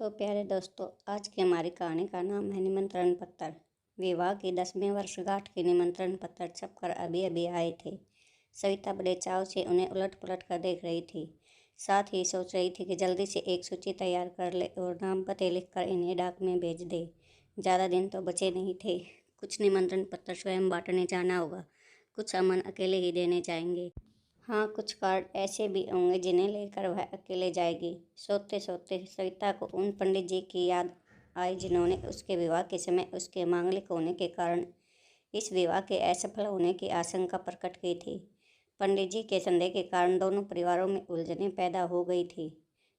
तो प्यारे दोस्तों, आज की हमारी कहानी का नाम है निमंत्रण पत्र। विवाह की 10वीं वर्षगांठ के निमंत्रण पत्र छपकर अभी अभी आए थे। सविता बड़े चाव से उन्हें उलट पुलट कर देख रही थी। साथ ही सोच रही थी कि जल्दी से एक सूची तैयार कर ले और नाम पते लिखकर इन्हें डाक में भेज दे। ज़्यादा दिन तो बचे नहीं थे। कुछ निमंत्रण पत्र स्वयं बांटने जाना होगा, कुछ अमन अकेले ही देने जाएंगे। हाँ, कुछ कार्ड ऐसे भी होंगे जिन्हें लेकर वह अकेले जाएगी। सोते सोते सविता को उन पंडित जी की याद आई जिन्होंने उसके विवाह के समय उसके मांगलिक होने के कारण इस विवाह के असफल होने की आशंका प्रकट की थी। पंडित जी के संदेह के कारण दोनों परिवारों में उलझनें पैदा हो गई थी।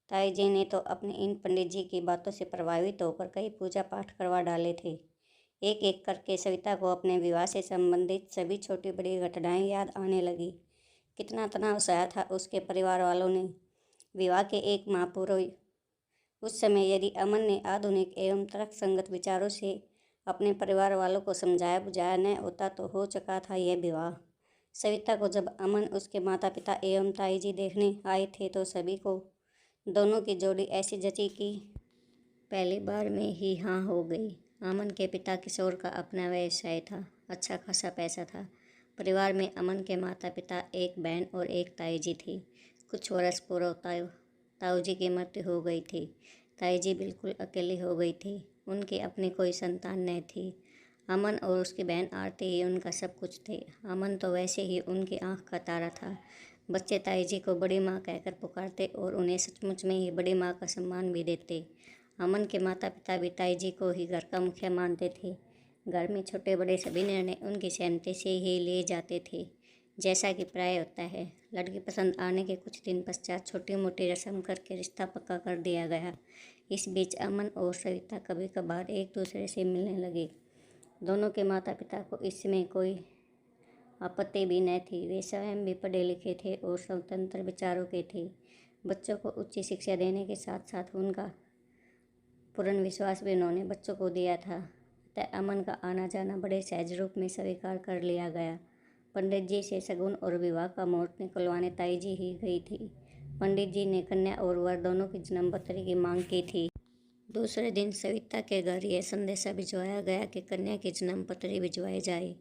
ताई जी ने तो अपने इन पंडित जी की बातों से प्रभावित होकर कई पूजा पाठ करवा डाले थे। एक एक करके सविता को अपने विवाह से संबंधित सभी छोटी बड़ी घटनाएं याद आने लगी। कितना तनाव सहा था उसके परिवार वालों ने। विवाह के एक माह पूर्व उस समय यदि अमन ने आधुनिक एवं तर्कसंगत विचारों से अपने परिवार वालों को समझाया बुझाया न होता तो हो चुका था यह विवाह। सविता को जब अमन, उसके माता पिता एवं ताई जी देखने आए थे तो सभी को दोनों की जोड़ी ऐसी जची कि पहली बार में ही हाँ हो गई। अमन के पिता किशोर का अपना व्यवसाय था, अच्छा खासा पैसा था। परिवार में अमन के माता पिता, एक बहन और एक ताई जी थी। कुछ वर्ष पूर्व ताऊ जी की मृत्यु हो गई थी। ताई जी बिल्कुल अकेली हो गई थी। उनकी अपनी कोई संतान न थी। अमन और उसकी बहन आरती ही उनका सब कुछ थे। अमन तो वैसे ही उनकी आंख का तारा था। बच्चे ताई जी को बड़ी माँ कहकर पुकारते और उन्हें सचमुच में ही बड़ी माँ का सम्मान भी देते। अमन के माता पिता भी ताई जी को ही घर का मुखिया मानते थे। घर में छोटे बड़े सभी निर्णय उनकी सहमति से ही लिए जाते थे। जैसा कि प्राय होता है, लड़की पसंद आने के कुछ दिन पश्चात छोटी मोटी रस्म करके रिश्ता पक्का कर दिया गया। इस बीच अमन और सविता कभी कभार एक दूसरे से मिलने लगे। दोनों के माता पिता को इसमें कोई आपत्ति भी न थी। वे स्वयं भी पढ़े लिखे थे और स्वतंत्र विचारों के थे। बच्चों को उच्च शिक्षा देने के साथ साथ उनका पूर्ण विश्वास भी उन्होंने बच्चों को दिया था। अतः अमन का आना जाना बड़े सहज रूप में स्वीकार कर लिया गया। पंडित जी से शगुन और विवाह का मुहूर्त निकलवाने ताई जी ही गई थी। पंडित जी ने कन्या और वर दोनों की जन्मपत्री की मांग की थी। दूसरे दिन सविता के घर यह संदेशा भिजवाया गया कि कन्या की जन्मपत्री भिजवाई जाए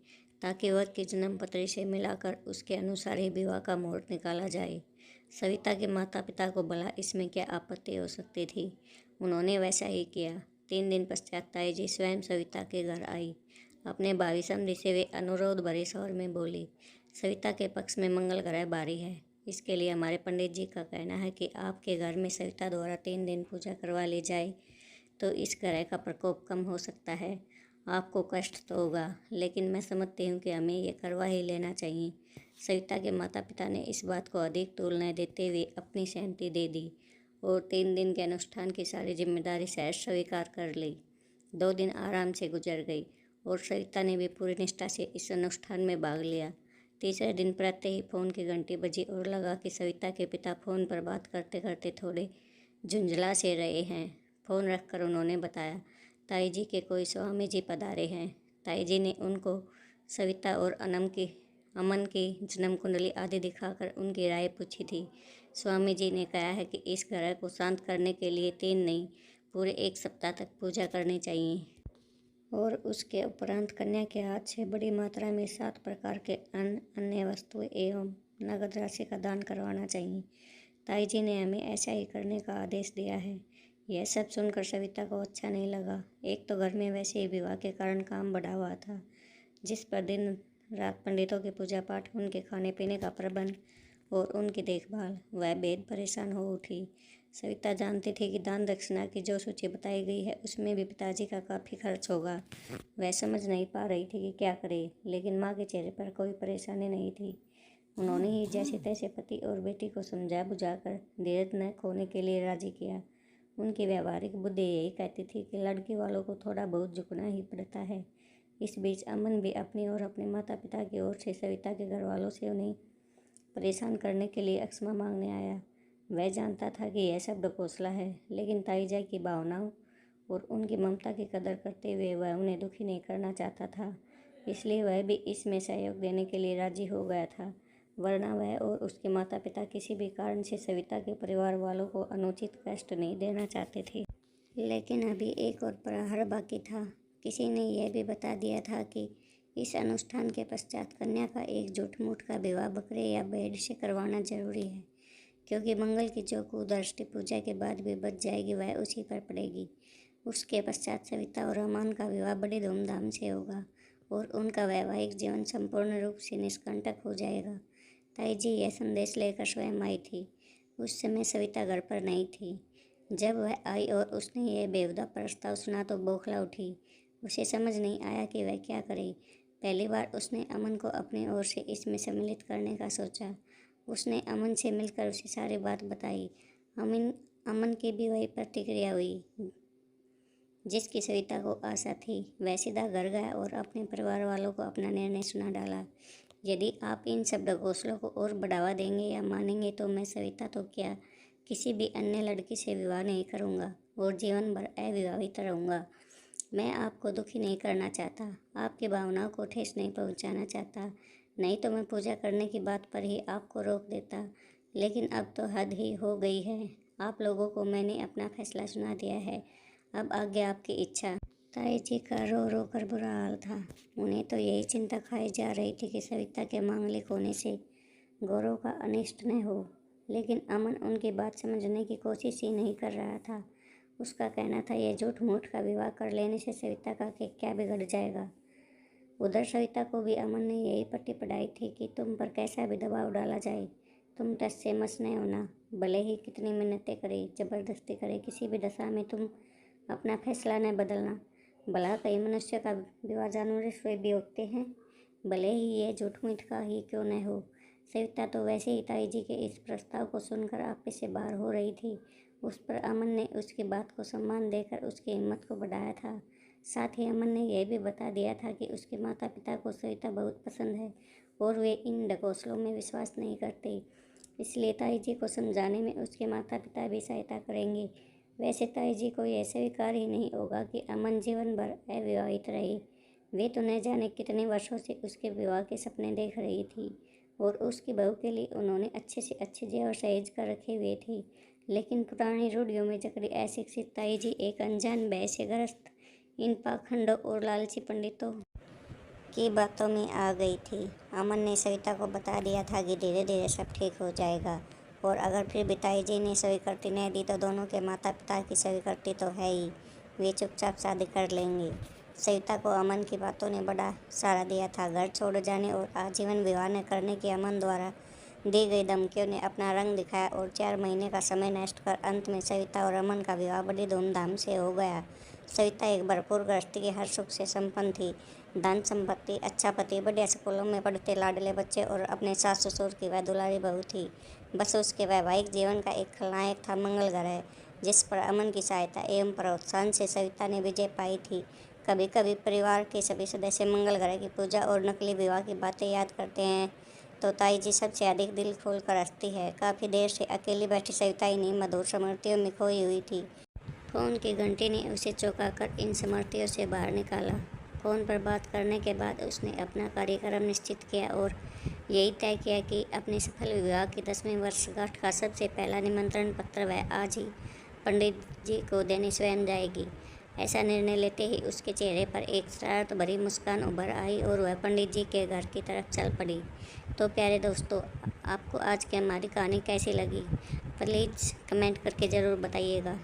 ताकि वर की जन्मपत्री से मिलाकर उसके अनुसार ही विवाह का मुहूर्त निकाला जाए। सविता के माता पिता को भला इसमें क्या आपत्ति हो सकती थी। उन्होंने वैसा ही किया। 3 दिन पश्चात ताई जी स्वयं सविता के घर आई। अपने भावी समधी से वे अनुरोध भरे स्वर में बोली, सविता के पक्ष में मंगल ग्रह भारी है। इसके लिए हमारे पंडित जी का कहना है कि आपके घर में सविता द्वारा 3 दिन पूजा करवा ली जाए तो इस ग्रह का प्रकोप कम हो सकता है। आपको कष्ट तो होगा, लेकिन मैं समझती हूँ कि हमें ये करवा ही लेना चाहिए। सविता के माता पिता ने इस बात को अधिक तूल न देते हुए अपनी सहमति दे दी और 3 दिन के अनुष्ठान की सारी जिम्मेदारी सहज स्वीकार कर ली। 2 दिन आराम से गुजर गई और सविता ने भी पूरी निष्ठा से इस अनुष्ठान में भाग लिया। तीसरे दिन प्रातः ही फोन की घंटी बजी और लगा कि सविता के पिता फोन पर बात करते करते थोड़े झुंझला से रहे हैं। फ़ोन रखकर उन्होंने बताया, ताई जी के कोई स्वामी जी पधारे हैं। ताई जी ने उनको सविता और अमन की जन्म कुंडली आदि दिखाकर उनकी राय पूछी थी। स्वामी जी ने कहा है कि इस ग्रह को शांत करने के लिए 3 नहीं, पूरे 1 सप्ताह तक पूजा करनी चाहिए और उसके उपरांत कन्या के हाथ से बड़ी मात्रा में 7 प्रकार के अन्न, अन्य वस्तुएं एवं नगद राशि का दान करवाना चाहिए। ताई जी ने हमें ऐसा ही करने का आदेश दिया है। यह सब सुनकर सविता को अच्छा नहीं लगा। एक तो घर में वैसे ही विवाह के कारण काम बढ़ा हुआ था, जिस पर दिन रात पंडितों की पूजा पाठ, उनके खाने पीने का प्रबंध और उनकी देखभाल, वह बेहद परेशान हो उठी। सविता जानती थी कि दान दक्षिणा की जो सूची बताई गई है उसमें भी पिताजी का काफ़ी खर्च होगा। वह समझ नहीं पा रही थी कि क्या करे, लेकिन माँ के चेहरे पर कोई परेशानी नहीं थी। उन्होंने ही जैसे तैसे पति और बेटी को समझा बुझाकर धीरज न खोने के लिए राजी किया। उनकी व्यवहारिक बुद्धि यही कहती थी कि लड़की वालों को थोड़ा बहुत झुकना ही पड़ता है। इस बीच अमन भी अपनी और अपने माता पिता की ओर से सविता के घर वालों से उन्हें परेशान करने के लिए क्षमा मांगने आया। वह जानता था कि यह सब ढकोसला है, लेकिन ताईजा की भावनाओं और उनकी ममता की कदर करते हुए वह उन्हें दुखी नहीं करना चाहता था। इसलिए वह भी इसमें सहयोग देने के लिए राजी हो गया था, वरना वह और उसके माता पिता किसी भी कारण से सविता के परिवार वालों को अनुचित कष्ट नहीं देना चाहते थे। लेकिन अभी एक और प्रहर बाकी था। किसी ने यह भी बता दिया था कि इस अनुष्ठान के पश्चात कन्या का एक झूठ-मूठ का विवाह बकरे या भेड़ से करवाना जरूरी है, क्योंकि मंगल की जो कुदृष्टि पूजा के बाद भी बच जाएगी वह उसी पर पड़ेगी। उसके पश्चात सविता और अमन का विवाह बड़े धूमधाम से होगा और उनका वैवाहिक जीवन संपूर्ण रूप से निष्कंटक हो जाएगा। ताई जी यह संदेश लेकर स्वयं आई थी। उस समय सविता घर पर नहीं थी। जब वह आई और उसने यह बेहुदा प्रस्ताव सुना तो बौखला उठी। उसे समझ नहीं आया कि वह क्या करे। पहली बार उसने अमन को अपनी ओर से इसमें सम्मिलित करने का सोचा। उसने अमन से मिलकर उसे सारी बात बताई। अमन की भी वही प्रतिक्रिया हुई जिसकी सविता को आशा थी। वह सीधा घर गया और अपने परिवार वालों को अपना निर्णय सुना डाला। यदि आप इन सब ढकोसलों को और बढ़ावा देंगे या मानेंगे तो मैं सविता तो क्या, किसी भी अन्य लड़की से विवाह नहीं करूँगा और जीवन भर अविवाहित रहूँगा। मैं आपको दुखी नहीं करना चाहता, आपकी भावनाओं को ठेस नहीं पहुँचाना चाहता, नहीं तो मैं पूजा करने की बात पर ही आपको रोक देता। लेकिन अब तो हद ही हो गई है। आप लोगों को मैंने अपना फैसला सुना दिया है, अब आगे आपकी इच्छा। ताई जी का रो रो कर बुरा हाल था। उन्हें तो यही चिंता खाई जा रही थी कि सविता के मांगलिक होने से गौरव का अनिष्ट न हो। लेकिन अमन उनकी बात समझने की कोशिश ही नहीं कर रहा था। उसका कहना था यह झूठ मूठ का विवाह कर लेने से सविता का क्या बिगड़ जाएगा। उधर सविता को भी अमन ने यही पट्टी पढ़ाई थी कि तुम पर कैसा भी दबाव डाला जाए तुम टस से मस नहीं होना। भले ही कितनी मिन्नतें करे, जबरदस्ती करे, किसी भी दशा में तुम अपना फैसला न बदलना। भला कई मनुष्य का विवाह जानवर से भी होते हैं, भले ही ये झूठ मूठ का ही क्यों न हो। सविता तो वैसे ही ताई जी के इस प्रस्ताव को सुनकर आपे से बाहर हो रही थी। उस पर अमन ने उसकी बात को सम्मान देकर उसकी हिम्मत को बढ़ाया था। साथ ही अमन ने यह भी बता दिया था कि उसके माता पिता को सविता बहुत पसंद है और वे इन ढकोसलों में विश्वास नहीं करते। इसलिए ताई जी को समझाने में उसके माता पिता भी सहायता करेंगे। वैसे ताई जी को यह स्वीकार ही नहीं होगा कि अमन जीवन भर अविवाहित रहे। वे तो न जाने कितने वर्षों से उसके विवाह के सपने देख रही थी और उसकी बहू के लिए उन्होंने अच्छे से अच्छे जेवर सहेज कर रखे हुए थे। लेकिन पुरानी रूढ़ियों में जकड़ी अशिक्षित ताई जी एक अनजान भय से ग्रस्त इन पाखंडों और लालची पंडितों की बातों में आ गई थी। अमन ने सविता को बता दिया था कि धीरे धीरे सब ठीक हो जाएगा और अगर फिर भी ताई जी ने स्वीकृति नहीं दी तो दोनों के माता पिता की स्वीकृति तो है ही, वे चुपचाप शादी कर लेंगे। सविता को अमन की बातों ने बड़ा सहारा दिया था। घर छोड़ जाने और आजीवन विवाह न करने की अमन द्वारा दी गई धमकियों ने अपना रंग दिखाया और 4 महीने का समय नष्ट कर अंत में सविता और अमन का विवाह बड़ी धूमधाम से हो गया। सविता एक भरपूर गृहस्थी के हर सुख से संपन्न थी। धन संपत्ति, अच्छा पति, बढ़िया स्कूलों में पढ़ते लाडले बच्चे और अपने सास ससुर की वह दुलारी बहू थी। बस उसके वैवाहिक जीवन का एक खलनायक था मंगल ग्रह, जिस पर अमन की सहायता एवं प्रोत्साहन से सविता ने विजय पाई थी। कभी कभी परिवार के सभी सदस्य मंगल ग्रह की पूजा और नकली विवाह की बातें याद करते हैं तो ताई जी सबसे अधिक दिल खोल कर हंसती है। काफ़ी देर से अकेली बैठी सविता इन्हीं मधुर स्मृतियों में खोई हुई थी। फ़ोन की घंटी ने उसे चौंकाकर इन स्मृतियों से बाहर निकाला। फ़ोन पर बात करने के बाद उसने अपना कार्यक्रम निश्चित किया और यही तय किया कि अपने सफल विवाह की 10वीं वर्षगांठ का सबसे पहला निमंत्रण पत्र वह आज ही पंडित जी को देने स्वयं जाएगी। ऐसा निर्णय लेते ही उसके चेहरे पर एक शरारत भरी मुस्कान उभर आई और वह पंडित जी के घर की तरफ चल पड़ी। तो प्यारे दोस्तों, आपको आज की हमारी कहानी कैसी लगी? प्लीज़ कमेंट करके ज़रूर बताइएगा।